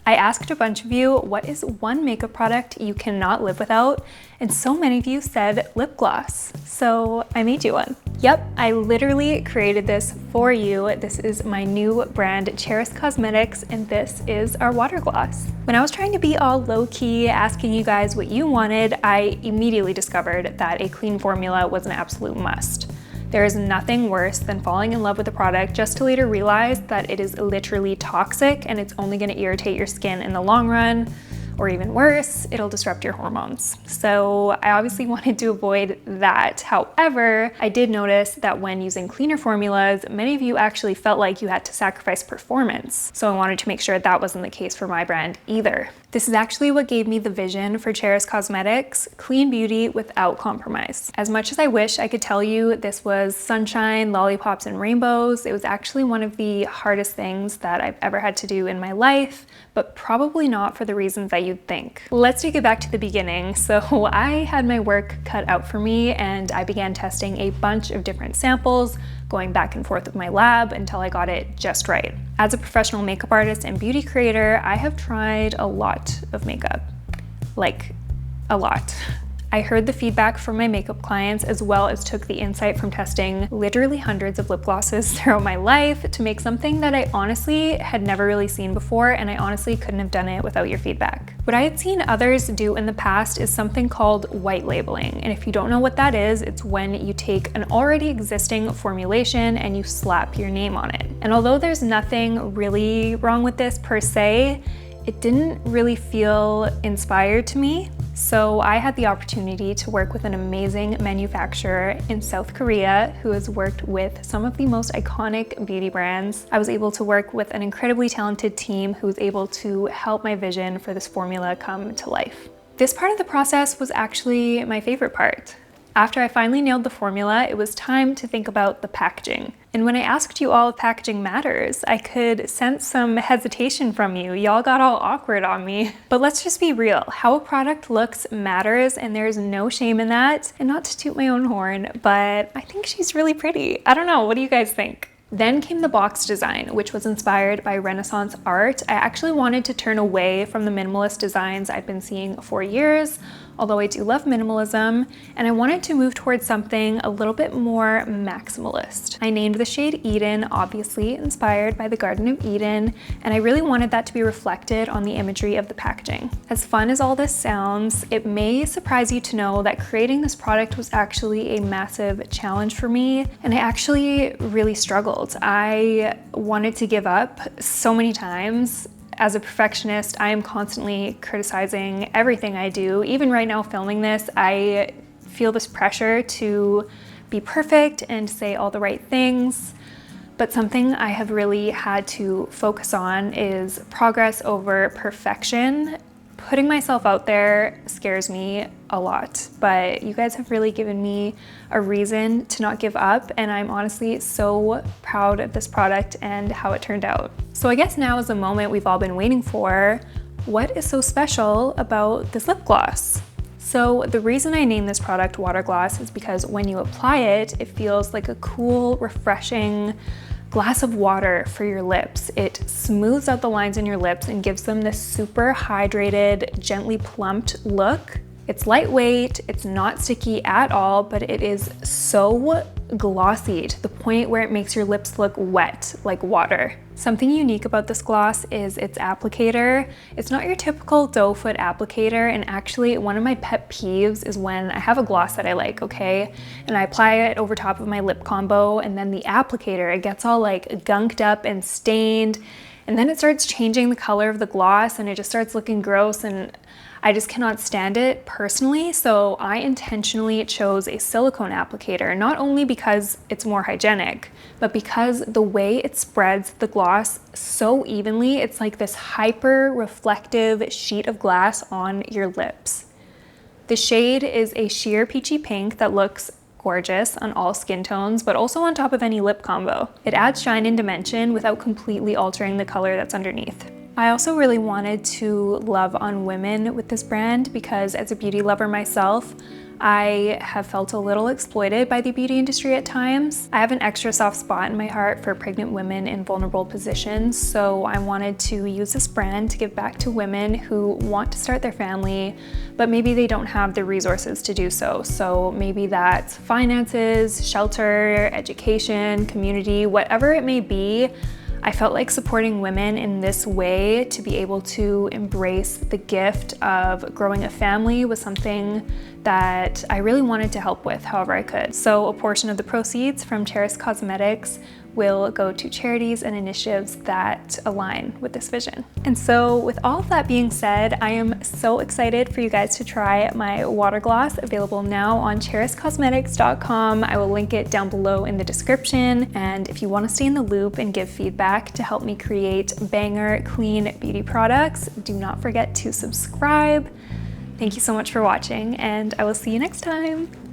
I asked a bunch of you, what is one makeup product you cannot live without? And so many of you said lip gloss. So I made you one. Yep, I literally created this for you. This is my new brand, CHERIS Cosmetics, and this is our water gloss. When I was trying to be all low-key, asking you guys what you wanted, I immediately discovered that a clean formula was an absolute must. There is nothing worse than falling in love with a product just to later realize that it is literally toxic and it's only going to irritate your skin in the long run, or even worse, it'll disrupt your hormones. So I obviously wanted to avoid that. However, I did notice that when using cleaner formulas, many of you actually felt like you had to sacrifice performance. So I wanted to make sure that wasn't the case for my brand either. This is actually what gave me the vision for CHERIS Cosmetics, clean beauty without compromise. As much as I wish I could tell you this was sunshine, lollipops, and rainbows, it was actually one of the hardest things that I've ever had to do in my life, but probably not for the reasons that you'd think. Let's take it back to the beginning. So I had my work cut out for me and I began testing a bunch of different samples, going back and forth with my lab until I got it just right. As a professional makeup artist and beauty creator, I have tried a lot of makeup. Like, a lot. I heard the feedback from my makeup clients as well as took the insight from testing literally hundreds of lip glosses throughout my life to make something that I honestly had never really seen before, and I honestly couldn't have done it without your feedback. What I had seen others do in the past is something called white labeling, and if you don't know what that is, it's when you take an already existing formulation and you slap your name on it. And although there's nothing really wrong with this per se, it didn't really feel inspired to me. So I had the opportunity to work with an amazing manufacturer in South Korea who has worked with some of the most iconic beauty brands. I was able to work with an incredibly talented team who was able to help my vision for this formula come to life. This part of the process was actually my favorite part. After I finally nailed the formula, it was time to think about the packaging. And when I asked you all if packaging matters, I could sense some hesitation from you. Y'all got all awkward on me. But let's just be real. How a product looks matters, and there's no shame in that. And not to toot my own horn, but I think she's really pretty. I don't know, what do you guys think? Then came the box design, which was inspired by Renaissance art. I actually wanted to turn away from the minimalist designs I've been seeing for years, although I do love minimalism, and I wanted to move towards something a little bit more maximalist. I named the shade Eden, obviously inspired by the Garden of Eden, and I really wanted that to be reflected on the imagery of the packaging. As fun as all this sounds, it may surprise you to know that creating this product was actually a massive challenge for me, and I actually really struggled. I wanted to give up so many times. As a perfectionist, I am constantly criticizing everything I do. Even right now filming this, I feel this pressure to be perfect and say all the right things. But something I have really had to focus on is progress over perfection. Putting myself out there scares me a lot, but you guys have really given me a reason to not give up, and I'm honestly so proud of this product and how it turned out. So I guess now is the moment we've all been waiting for. What is so special about this lip gloss? So the reason I named this product Water Gloss is because when you apply it, it feels like a cool, refreshing glass of water for your lips. It smooths out the lines in your lips and gives them this super hydrated, gently plumped look. It's lightweight, it's not sticky at all, but it is so glossy to the point where it makes your lips look wet, like water. Something unique about this gloss is its applicator. It's not your typical doe foot applicator, and actually one of my pet peeves is when I have a gloss that I like, okay, and I apply it over top of my lip combo, and then the applicator, it gets all like gunked up and stained, and then it starts changing the color of the gloss and it just starts looking gross, and I just cannot stand it personally. So I intentionally chose a silicone applicator, not only because it's more hygienic, but because the way it spreads the gloss so evenly, it's like this hyper reflective sheet of glass on your lips. The shade is a sheer peachy pink that looks gorgeous on all skin tones, but also on top of any lip combo. It adds shine and dimension without completely altering the color that's underneath. I also really wanted to love on women with this brand because as a beauty lover myself, I have felt a little exploited by the beauty industry at times. I have an extra soft spot in my heart for pregnant women in vulnerable positions, so I wanted to use this brand to give back to women who want to start their family, but maybe they don't have the resources to do so. So maybe that's finances, shelter, education, community, whatever it may be. I felt like supporting women in this way to be able to embrace the gift of growing a family was something that I really wanted to help with however I could. So a portion of the proceeds from CHERIS Cosmetics will go to charities and initiatives that align with this vision. And so with all of that being said, I am so excited for you guys to try my water gloss, available now on cheriscosmetics.com. I will link it down below in the description. And if you want to stay in the loop and give feedback to help me create banger, clean beauty products, do not forget to subscribe. Thank you so much for watching, and I will see you next time.